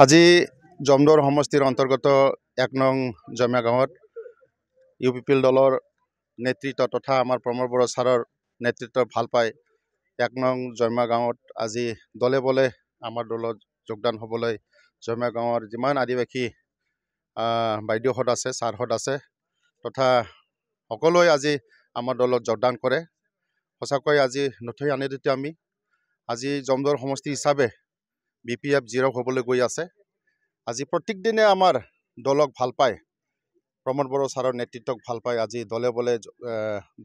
আজি জমদৰ সমষ্টিৰ অন্তৰ্গত ১ নং জমীয়া গাঁৱত ইউপিপিএল দলৰ নেতৃত্ব তথা আমাৰ প্ৰমোদ বড়ো ছাৰৰ নেতৃত্ব ভাল পাই ১ নং জমীয়া গাঁৱত আজি দলে বলে আমাৰ দলত যোগদান হ'বলৈ জমীয়া গাঁৱৰ যিমান আদিবাসী বাইদেউহঁত আছে ছাৰহঁত আছে তথা সকলোৱে আজি আমাৰ দলত যোগদান কৰে। সঁচাকৈ আজি নথৈ আনন্দিত আমি আজি জমদৰ সমষ্টি হিচাপে BPF 0 হ'বলৈ গৈ আছে। আজি প্ৰত্যেক দিনে আমাৰ দলক ভাল পায় প্ৰমোদ বড়ো ছাৰৰ নেতৃত্বক ভাল পায় আজি দলে বলে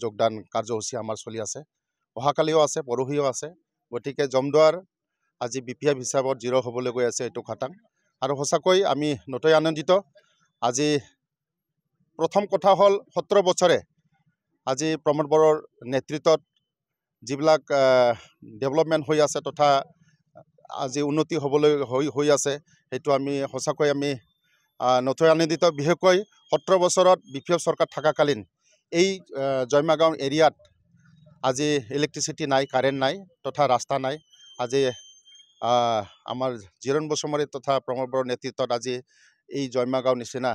যোগদান কাৰ্যসূচী আমাৰ চলি আছে। অহাকালিও আছে পৰহিও আছে। গতিকে জমদুৱাৰ আজি BPF হিচাপত 0 হ'বলৈ গৈ আছে এইটো খাটাং আৰু সঁচাকৈ আমি নথৈ আনন্দিত। আজি প্ৰথম কথা হ'ল 17 বছৰে আজি প্ৰমোদ বড়োৰ নেতৃত্বত যিবিলাক ডেভেলপমেণ্ট হৈ আছে তথা আজি উন্নতি হ'বলৈ হৈ আছে সেইটো আমি সঁচাকৈ আমি নথৈ আনন্দিত। বিশেষকৈ 17 বছৰত BPF চৰকাৰ থাকাকালীন এই জয়মাগাঁও এৰিয়াত আজি ইলেক্ট্ৰিচিটি নাই, কাৰেণ্ট নাই তথা ৰাস্তা নাই। আজি আমাৰ জিৰণ বসুমতাৰী তথা প্ৰমোদ বড়োৰ নেতৃত্বত আজি এই জয়মাগাঁও নিচিনা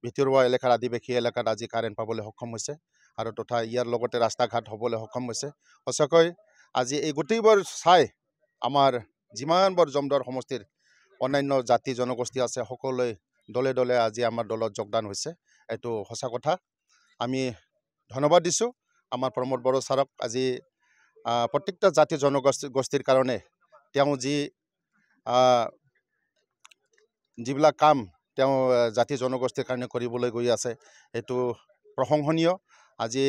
ভিতৰুৱা এলেকাৰ আদিবাসী এলেকাত আজি কাৰেণ্ট পাবলৈ সক্ষম হৈছে আৰু তথা ইয়াৰ লগতে ৰাস্তা ঘাট হ'বলৈ সক্ষম হৈছে। সঁচাকৈ আজি এই গোটেইবোৰ চাই আমাৰ যিমানবোৰ জমদৰ সমষ্টিৰ অন্যান্য জাতি জনগোষ্ঠী আছে সকলোৱে দলে দলে আজি আমাৰ দলত যোগদান হৈছে। এইটো সঁচা কথা। আমি ধন্যবাদ দিছোঁ আমাৰ প্ৰমোদ বড়ো ছাৰক। আজি প্ৰত্যেকটা জাতি জনগোষ্ঠীৰ কাৰণে তেওঁ যিবিলাক কাম তেওঁ জাতি জনগোষ্ঠীৰ কাৰণে কৰিবলৈ গৈ আছে সেইটো প্ৰশংসনীয়। আজি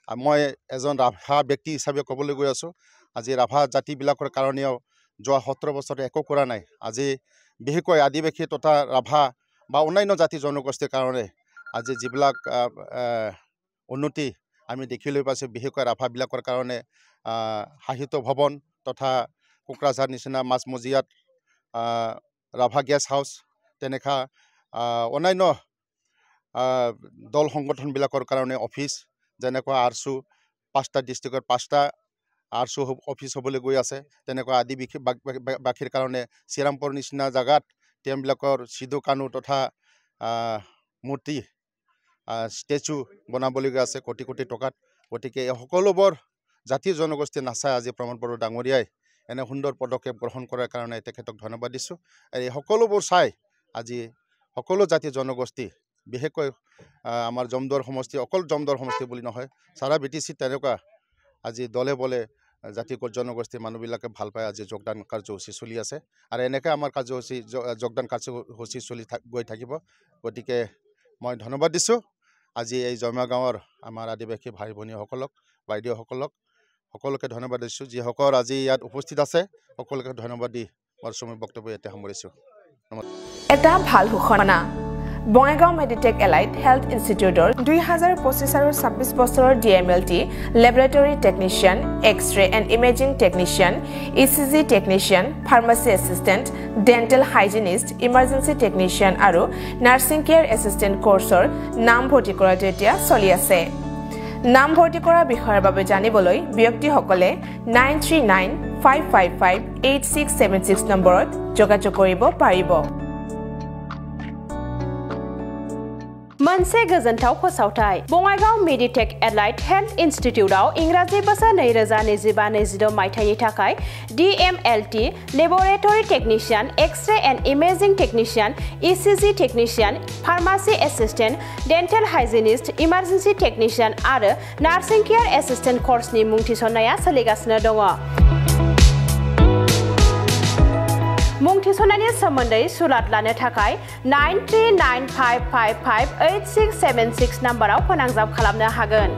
মই এজন ৰাভা ব্যক্তি হিচাপে ক'বলৈ গৈ আছোঁ। আজি ৰাভা জাতিবিলাকৰ কাৰণেও যোৱা 17 বছৰে একো কৰা নাই। আজি বিশেষকৈ আদিবাসী তথা ৰাভা বা অন্যান্য জাতি জনগোষ্ঠীৰ কাৰণে আজি যিবিলাক উন্নতি আমি দেখিবলৈ পাইছোঁ বিশেষকৈ ৰাভাবিলাকৰ কাৰণে সাহিত্য ভৱন তথা কোকৰাঝাৰ নিচিনা মাছমজিয়াত ৰাভা গেষ্ট হাউচ তেনেকুৱা অন্যান্য দল সংগঠনবিলাকৰ কাৰণে অফিচ যেনেকুৱা আৰচু 5টা ডিষ্ট্ৰিক্টৰ 5টা আৰচু অফিচ হ'বলৈ গৈ আছে। তেনেকুৱা আদিবাসীৰ কাৰণে শ্ৰীৰামপুৰ নিচিনা জেগাত তেওঁবিলাকৰ সিধু কানু তথা মূৰ্তি ষ্টেচু বনাবলৈ গৈ আছে কোটি কোটি টকাত। গতিকে এই সকলোবোৰ জাতি জনগোষ্ঠী নাচাই আজি প্ৰমোদ বড়ো ডাঙৰীয়াই এনে সুন্দৰ পদক্ষেপ গ্ৰহণ কৰাৰ কাৰণে তেখেতক ধন্যবাদ দিছোঁ। আৰু এই সকলোবোৰ চাই আজি সকলো জাতি জনগোষ্ঠী বিশেষকৈ আমাৰ জমদুৱাৰ সমষ্টি অকল জমদুৱাৰ সমষ্টি বুলি নহয় সাৰা BTC তেনেকুৱা আজি দলে বলে জাতি জনগোষ্ঠীৰ মানুহবিলাকে ভাল পায় আজি যোগদান কাৰ্যসূচী চলি আছে আৰু এনেকৈ আমাৰ কাৰ্যসূচী যোগদান কাৰ্যসূচী চলি গৈ থাকিব। গতিকে মই ধন্যবাদ দিছোঁ আজি এই জমীয়া গাঁৱৰ আমাৰ আদিবাসী ভাই ভনীসকলক বাইদেউসকলক সকলোকে ধন্যবাদ দিছোঁ। যিসকল আজি ইয়াত উপস্থিত আছে সকলোকে ধন্যবাদ দি মোৰ বক্তব্য ইয়াতে সামৰিছোঁ। এটা ভাল ঘোষণা বঙাইগাঁও মেডিটেক এলাইড হেল্থ ইনষ্টিটিউটৰ 2025 আৰু 26 বছৰৰ DMLT laboratory technician, X-ray and imaging technician, ECG technician, pharmacy assistant, dental hygienist, emergency technician আৰু নাৰ্ছিং কেয়াৰ এছিষ্টেণ্ট কোৰ্চৰ নাম ভৰ্তি কৰাটো এতিয়া চলি আছে। নাম ভৰ্তি কৰাৰ বিষয়ৰ বাবে জানিবলৈ ব্যক্তিসকলে 9395558676 নম্বৰত যোগাযোগ কৰিব পাৰিব। मोनसे गोजोनथाव फोसावथाय बङाइगाव मेडिटेक एलाइड हेल्थ इन्स्टिट्यूटआव इंराजि बोसोर 2025-26 मायथाइनि थाखाय DMLT laboratory technician, X-ray and imaging technician, ECG technician, pharmacy assistant, dental hygienist, emergency technician आरो नार्सिं केयार एसिस्टेंट कोर्सनि मुं थिसननाया सोलिगासिनो दङ। मुं थिसननायनि सोमोन्दै सुलाद लानो थाखाय 9395558676 नाम्बाराव फोनांजाब खालामनो हागोन।